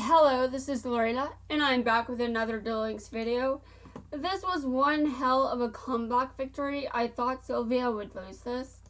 Hello, this is Lorena, and I'm back with another Duel Links video. This was one hell of a comeback victory. I thought Sylvia would lose this.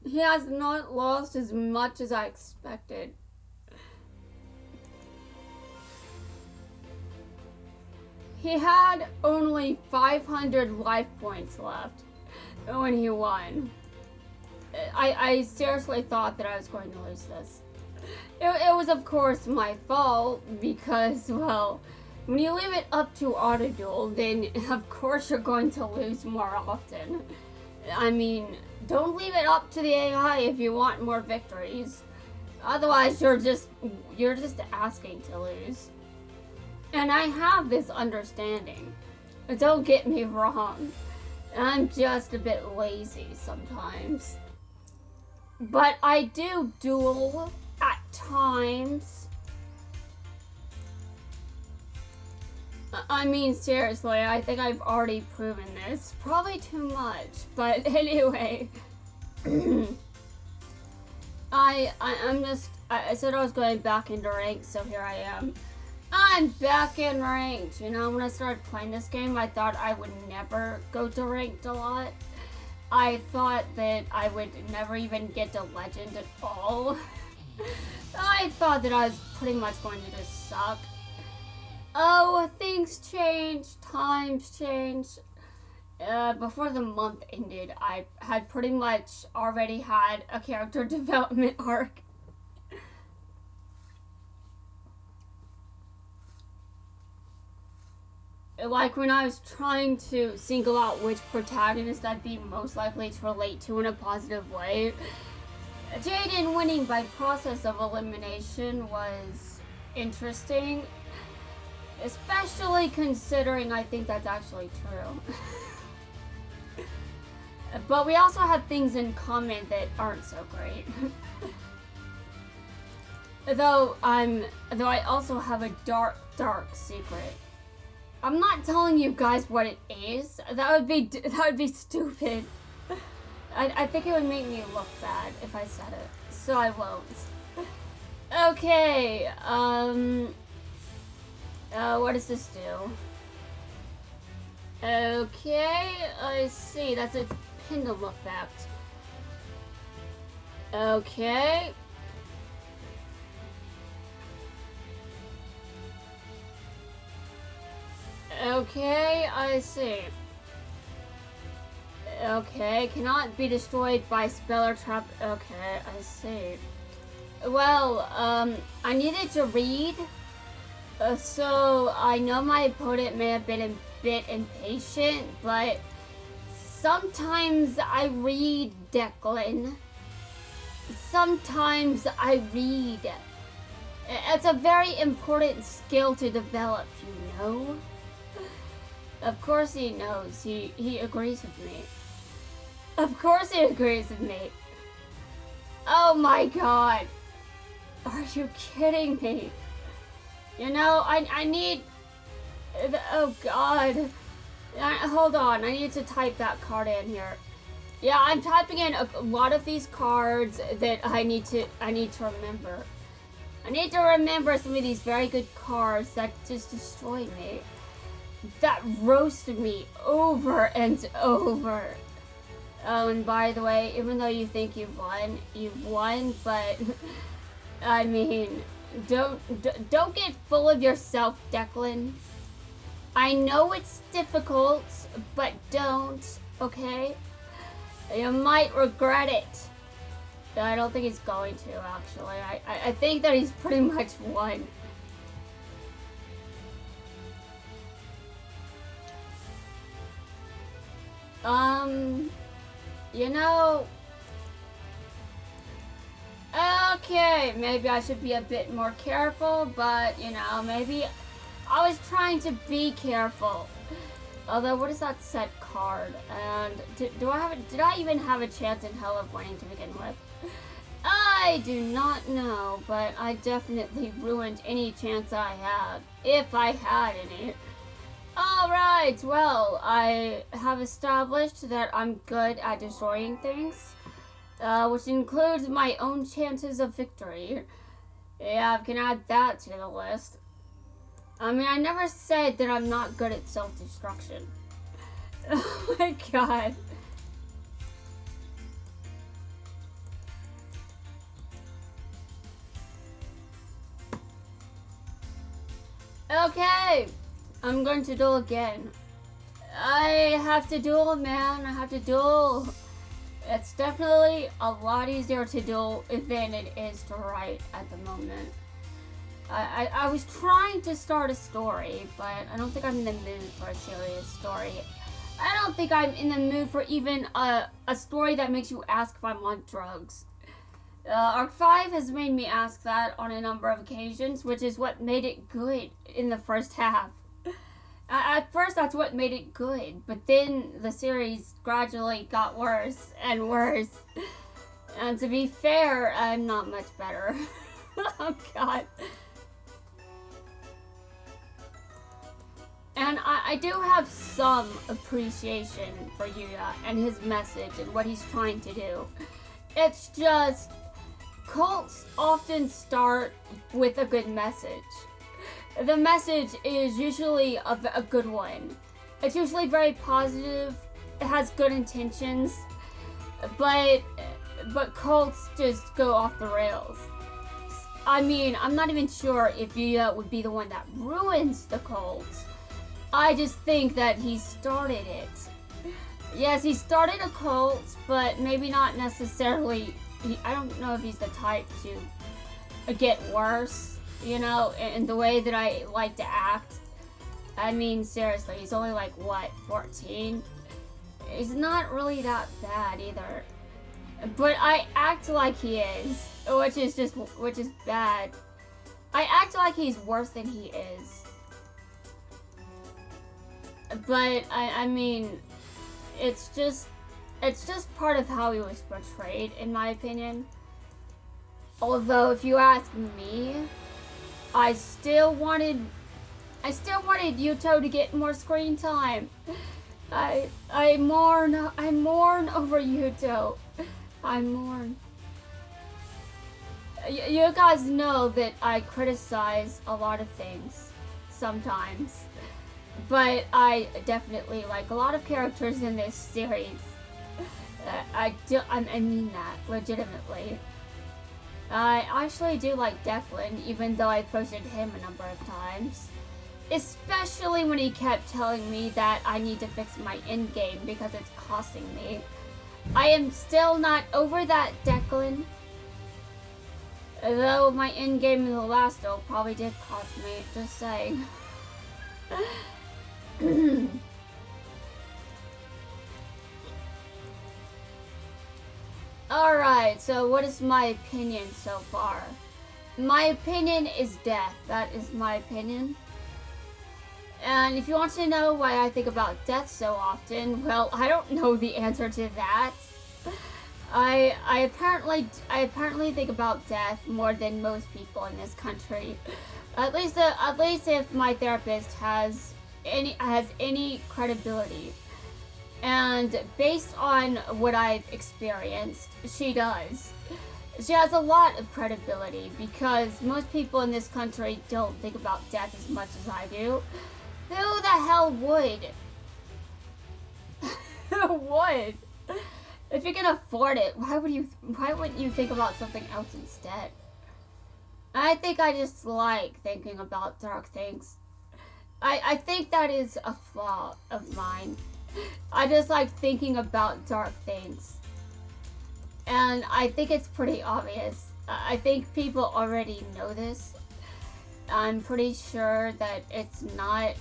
He has not lost as much as I expected. He had only 500 life points left when he won. I seriously thought that I was going to lose this. It was, of course, my fault because, well, when you leave it up to auto duel, then of course you're going to lose more often. I mean, don't leave it up to the AI if you want more victories. Otherwise, you're just asking to lose. And I have this understanding. Don't get me wrong. I'm just a bit lazy sometimes. But I do duel at times. I mean, seriously, I think I've already proven this. Probably too much, but anyway. I said I was going back into ranked, so here I am. I'm back in ranked. You know, when I started playing this game, I thought I would never go to ranked a lot. I thought that I would never even get to legend at all. I thought that I was pretty much going to just suck. Oh, things change, times change. Before the month ended, I had pretty much already had a character development arc. Like when I was trying to single out which protagonist I'd be most likely to relate to in a positive way, Jaden winning by process of elimination was interesting, especially considering I think that's actually true. But we also have things in common that aren't so great. Though I also have a dark secret. I'm not telling you guys what it is. That would be stupid. I think it would make me look bad if I said it, so I won't. Okay, what does this do? Okay, I see, that's a pendulum effect. Okay. Okay, I see. Okay, cannot be destroyed by spell or trap. Okay, I see. Well, I needed to read. So I know my opponent may have been a bit impatient, but sometimes I read Declan. Sometimes I read. It's a very important skill to develop, you know? Of course he knows. He agrees with me. Of course he agrees with me. Oh my god. Are you kidding me? You know, I need... Oh god. Hold on, I need to type that card in here. Yeah, I'm typing in a lot of these cards that I need to remember. I need to remember some of these very good cards that just destroyed me. That roasted me over and over. Oh, and by the way, even though you think you've won, but I mean, don't get full of yourself, Declan. I know it's difficult, but don't, okay? You might regret it. I don't think he's going to, actually. I think that he's pretty much won. You know, okay, maybe I should be a bit more careful, but, you know, maybe I was trying to be careful. Although, what is that set card? And did I even have a chance in hell of winning to begin with? I do not know, but I definitely ruined any chance I had, if I had any. Alright, well, I have established that I'm good at destroying things, which includes my own chances of victory. Yeah, I can add that to the list. I mean, I never said that I'm not good at self-destruction. Oh my god. Okay, I'm going to duel again. I have to duel, man. I have to duel. It's definitely a lot easier to duel than it is to write at the moment. I was trying to start a story, but I don't think I'm in the mood for a serious story. I don't think I'm in the mood for even a story that makes you ask if I'm on drugs. Arc 5 has made me ask that on a number of occasions, which is what made it good in the first half. At first, that's what made it good, but then the series gradually got worse and worse. And to be fair, I'm not much better. Oh god. And I do have some appreciation for Yuya and his message and what he's trying to do. It's just, cults often start with a good message. The message is usually a good one. It's usually very positive, it has good intentions, but cults just go off the rails. I mean, I'm not even sure if Yuya would be the one that ruins the cults. I just think that he started it. Yes, he started a cult, but maybe not necessarily. I don't know if he's the type to get worse, you know, in the way that I like to act. I mean, seriously, he's only like, what, 14? He's not really that bad either. But I act like he is, which is bad. I act like he's worse than he is. But I mean, it's just part of how he was portrayed, in my opinion. Although, if you ask me, I still wanted Yuto to get more screen time. I mourn over Yuto. I mourn. You guys know that I criticize a lot of things sometimes. But I definitely like a lot of characters in this series. I mean that, legitimately. I actually do like Declan, even though I posted him a number of times. Especially when he kept telling me that I need to fix my endgame because it's costing me. I am still not over that, Declan. Though my endgame in the last duel probably did cost me, just saying. Alright, so what is my opinion so far? My opinion is death. That is my opinion. And if you want to know why I think about death so often, well, I don't know the answer to that. I apparently think about death more than most people in this country. At least if my therapist has any credibility. And based on what I've experienced, she does. She has a lot of credibility because most people in this country don't think about death as much as I do. Who the hell would? Who would? If you can afford it, why wouldn't you think about something else instead? I think I just like thinking about dark things. I think that is a flaw of mine. I just like thinking about dark things. And I think it's pretty obvious. I think people already know this. I'm pretty sure that it's not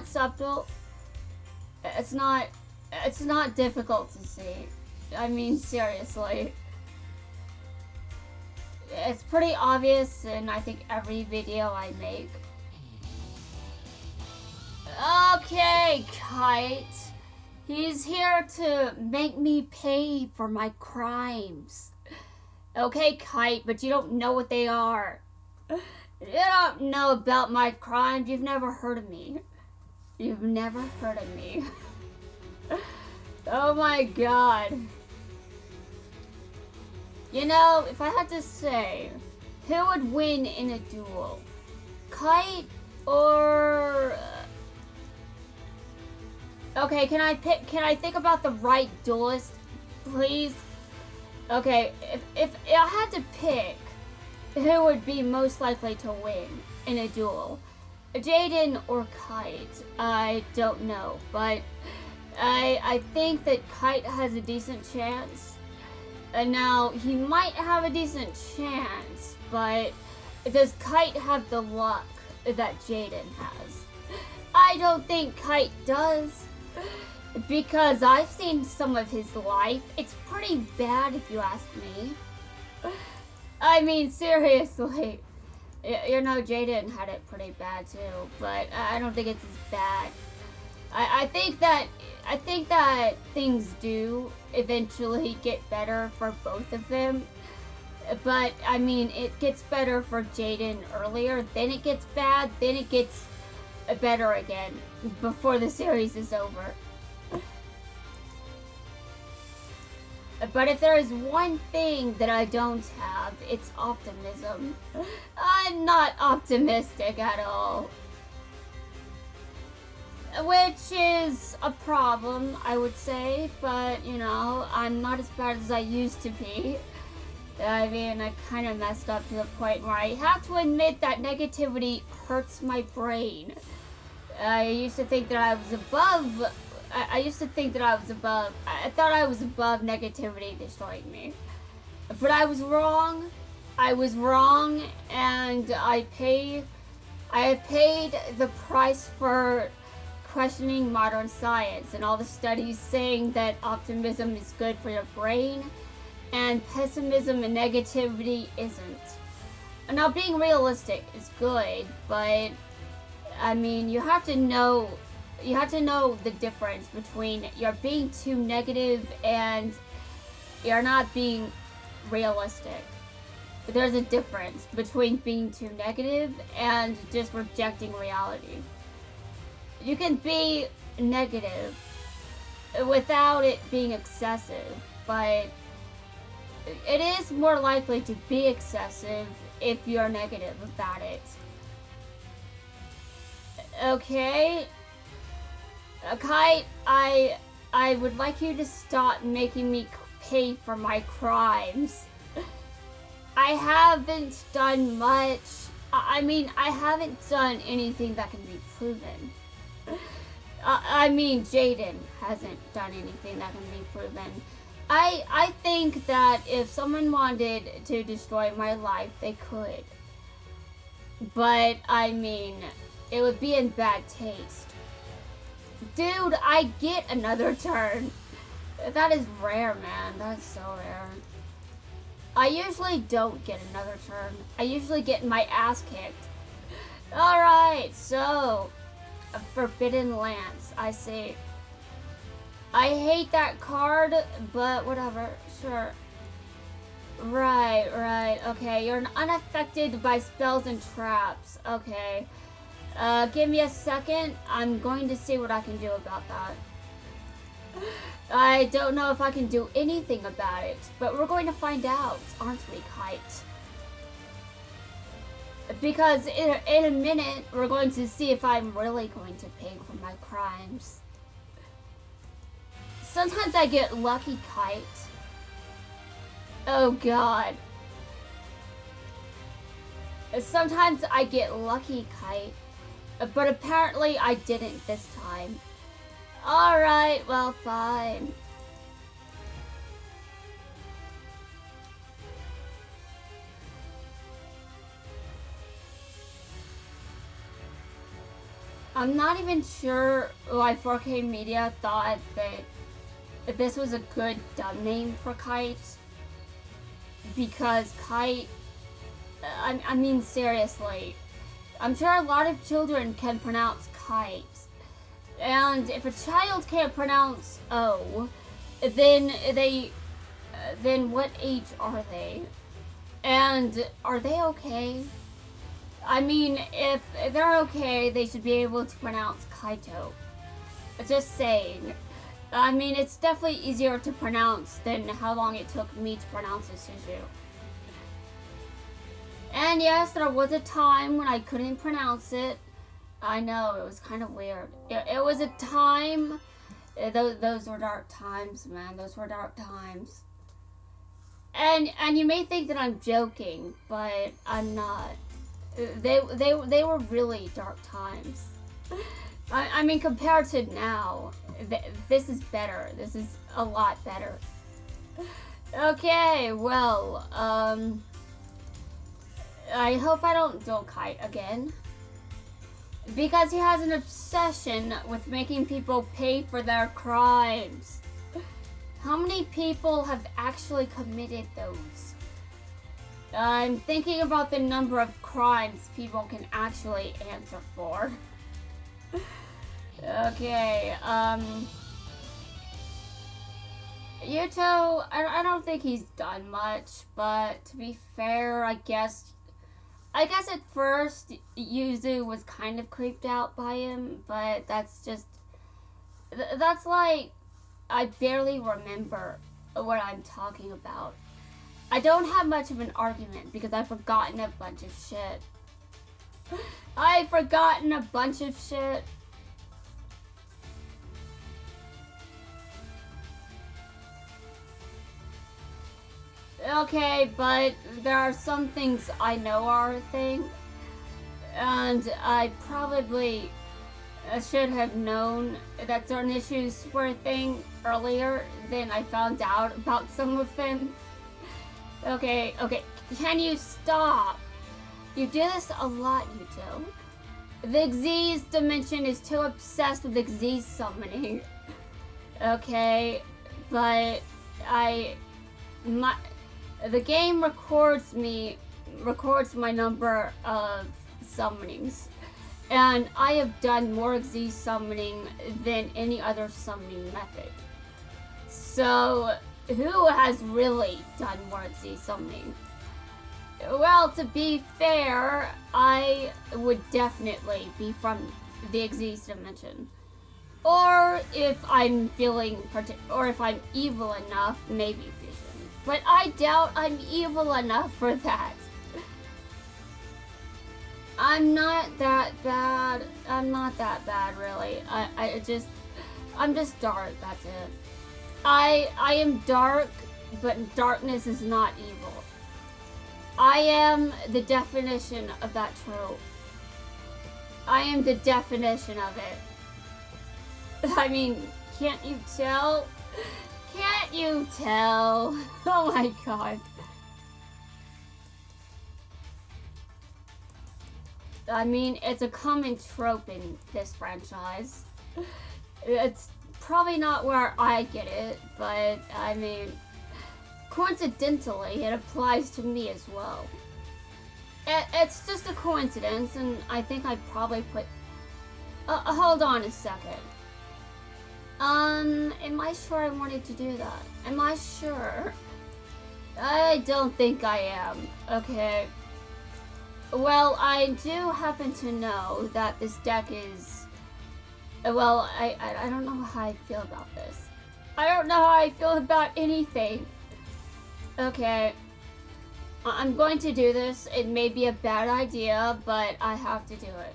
subtle. It's not difficult to see. I mean, seriously. It's pretty obvious in I think every video I make. Okay, Kite. He's here to make me pay for my crimes. Okay, Kite, but you don't know what they are. You don't know about my crimes. You've never heard of me. You've never heard of me. Oh my god. You know, if I had to say, Who would win in a duel? Kite or... Okay, can I think about the right duelist, please? Okay, if I had to pick who would be most likely to win in a duel, Jaden or Kite, I don't know, but I think that Kite has a decent chance. And now, he might have a decent chance, but does Kite have the luck that Jaden has? I don't think Kite does, because I've seen some of his life. It's pretty bad if you ask me. I mean, seriously. You know, Jaden had it pretty bad too, but I don't think it's as bad. I think that things do eventually get better for both of them. But, I mean, it gets better for Jaden earlier, then it gets bad, then it gets better again before the series is over. But if there is one thing that I don't have, it's optimism. I'm not optimistic at all. Which is a problem, I would say, but, you know, I'm not as bad as I used to be. I mean, I kind of messed up to the point where I have to admit that negativity hurts my brain. I used to think that I was above... I thought I was above negativity destroying me. But I was wrong. And I have paid the price for questioning modern science and all the studies saying that optimism is good for your brain and pessimism and negativity isn't. Now, being realistic is good, but I mean, you have to know the difference between you're being too negative and you're not being realistic. There's a difference between being too negative and just rejecting reality. You can be negative without it being excessive, but it is more likely to be excessive if you're negative about it. Okay. Kite, I would like you to stop making me pay for my crimes. I haven't done much. I mean, I haven't done anything that can be proven. I mean, Jaden hasn't done anything that can be proven. I think that if someone wanted to destroy my life, they could. But, I mean, it would be in bad taste. Dude, I get another turn. That is rare, man. That is so rare. I usually don't get another turn. I usually get my ass kicked. Alright, so... a Forbidden Lance, I see. I hate that card, but whatever, sure. Right, okay. You're unaffected by spells and traps. Okay. Give me a second. I'm going to see what I can do about that. I don't know if I can do anything about it, but we're going to find out, aren't we, Kite? Because in a minute, we're going to see if I'm really going to pay for my crimes. Sometimes I get lucky, Kite. Oh, God. Sometimes I get lucky, Kite. But apparently I didn't this time. Alright, well, fine. I'm not even sure why 4K Media thought that this was a good dumb name for Kite. Because Kite... I mean, seriously. I'm sure a lot of children can pronounce Kite. And if a child can't pronounce O, then what age are they? And are they okay? I mean, if they're okay, they should be able to pronounce Kaito. Just saying. I mean, it's definitely easier to pronounce than how long it took me to pronounce this issue. And yes, there was a time when I couldn't pronounce it. I know, it was kind of weird. It was a time. Those were dark times, man. Those were dark times. And you may think that I'm joking, but I'm not. They were really dark times. I mean, compared to now, this is better. This is a lot better. Okay, well, I hope I don't duel Kite again. Because he has an obsession with making people pay for their crimes. How many people have actually committed those? I'm thinking about the number of crimes people can actually answer for. Okay, Yuto, I don't think he's done much, but to be fair, I guess at first Yuzu was kind of creeped out by him, but that's like, I barely remember what I'm talking about. I don't have much of an argument because I've forgotten a bunch of shit. I've forgotten a bunch of shit. Okay, but there are some things I know are a thing. And I probably should have known that certain issues were a thing earlier than I found out about some of them. Okay, can you stop? You do this a lot, you do. The Xyz dimension is too obsessed with Xyz summoning. Okay, but the game records my number of summonings. And I have done more Xyz summoning than any other summoning method. So, who has really done more Xyz summoning? Well, to be fair, I would definitely be from the Xyz dimension. Or if I'm if I'm evil enough, maybe Fusion. But I doubt I'm evil enough for that. I'm not that bad. I'm not that bad, really. I'm just dark, that's it. I am dark, but darkness is not evil. I am the definition of that trope. I am the definition of it. I mean, can't you tell? Can't you tell? Oh my god. I mean, it's a common trope in this franchise. It's probably not where I get it, but I mean, coincidentally, it applies to me as well. It's just a coincidence, and I think I probably put... hold on a second. Am I sure I wanted to do that? Am I sure? I don't think I am. Okay. Well, I do happen to know that this deck is... Well, I don't know how I feel about this. I don't know how I feel about anything. Okay. I'm going to do this. It may be a bad idea, but I have to do it.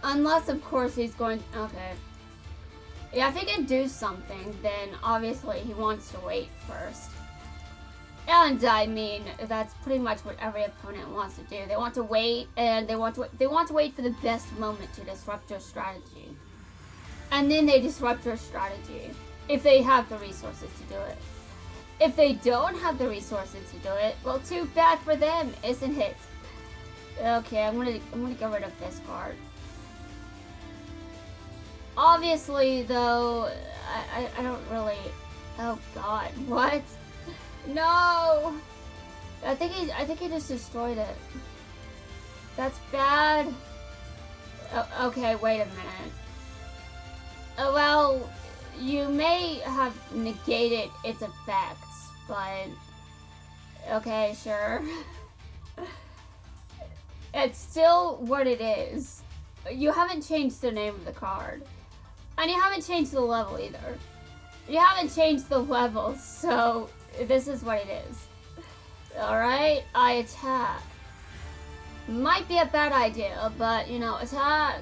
Unless, of course, he's going... Okay. Yeah, if he can do something, then obviously he wants to wait first. And I mean, that's pretty much what every opponent wants to do. They want to wait, and they want to wait for the best moment to disrupt your strategy. And then they disrupt your strategy, if they have the resources to do it. If they don't have the resources to do it, well, too bad for them, isn't it? Okay, I'm gonna get rid of this card. Obviously, though, I don't really... Oh god, what? No! I think he just destroyed it. That's bad. Okay, wait a minute. Well, you may have negated its effects, but... Okay, sure. It's still what it is. You haven't changed the name of the card. And you haven't changed the level either. You haven't changed the level, so... This is what it is. Alright, I attack. Might be a bad idea, but you know, attack.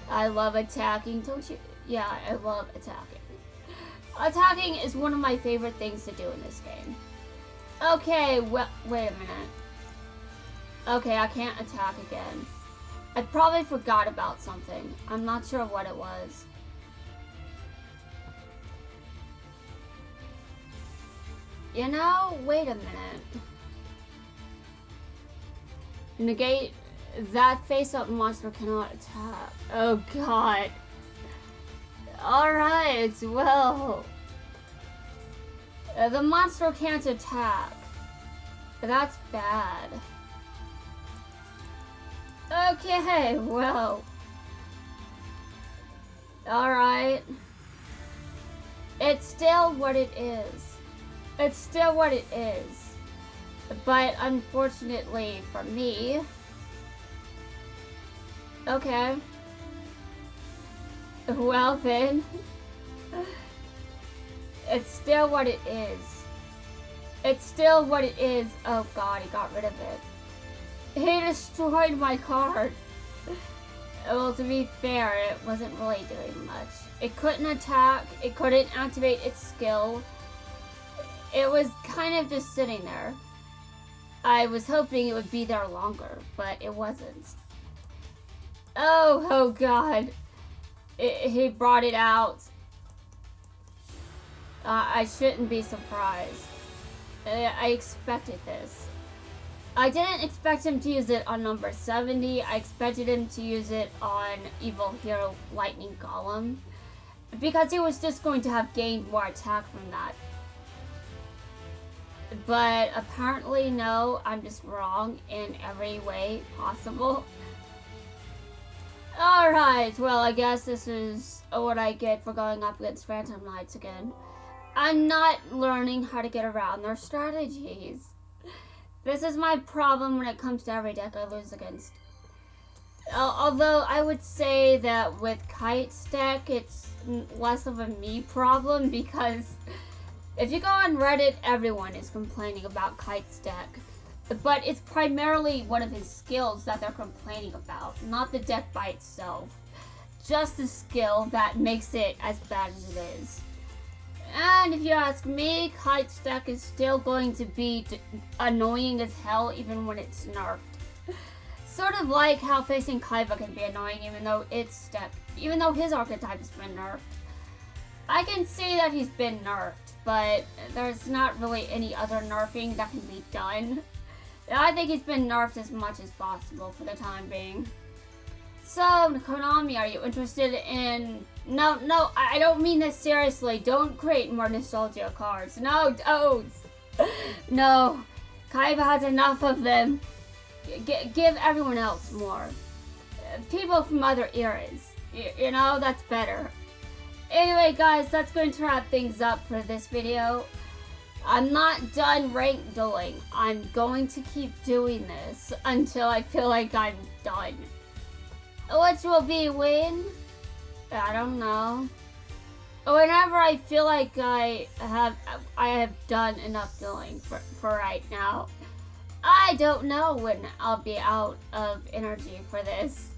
I love attacking, don't you? Yeah, I love attacking. Attacking is one of my favorite things to do in this game. Okay, well, wait a minute. Okay, I can't attack again. I probably forgot about something. I'm not sure what it was. You know, wait a minute. Negate that face-up monster cannot attack. Oh god. Alright, well. The monster can't attack. That's bad. Okay, well. Alright. It's still what it is. It's still what it is. But unfortunately for me... Okay. Well then. It's still what it is. It's still what it is. Oh god, he got rid of it. He destroyed my card. Well, to be fair, it wasn't really doing much. It couldn't attack. It couldn't activate its skill. It was kind of just sitting there. I was hoping it would be there longer, but it wasn't. Oh god. He brought it out. I shouldn't be surprised. I expected this. I didn't expect him to use it on number 70. I expected him to use it on Evil Hero Lightning Golem, because he was just going to have gained more attack from that. But apparently no, I'm just wrong in every way possible. Alright, well I guess this is what I get for going up against Phantom Knights again. I'm not learning how to get around their strategies. This is my problem when it comes to every deck I lose against. Although I would say that with Kite's deck, it's less of a me problem, because if you go on Reddit, everyone is complaining about Kite's deck. But it's primarily one of his skills that they're complaining about, not the deck by itself. Just the skill that makes it as bad as it is. And if you ask me, Kite's deck is still going to be annoying as hell even when it's nerfed. Sort of like how facing Kaiba can be annoying even though his archetype has been nerfed. I can see that he's been nerfed, but there's not really any other nerfing that can be done. I think he's been nerfed as much as possible for the time being. So, Konami, are you interested in... No, I don't mean this seriously. Don't create more nostalgia cards. No, don't. No. Kaiba has enough of them. Give everyone else more. People from other eras. You know, that's better. Anyway, guys, that's going to wrap things up for this video. I'm not done rank dueling. I'm going to keep doing this until I feel like I'm done. Which will be when? I don't know. Whenever I feel like I have done enough dueling for right now. I don't know when I'll be out of energy for this.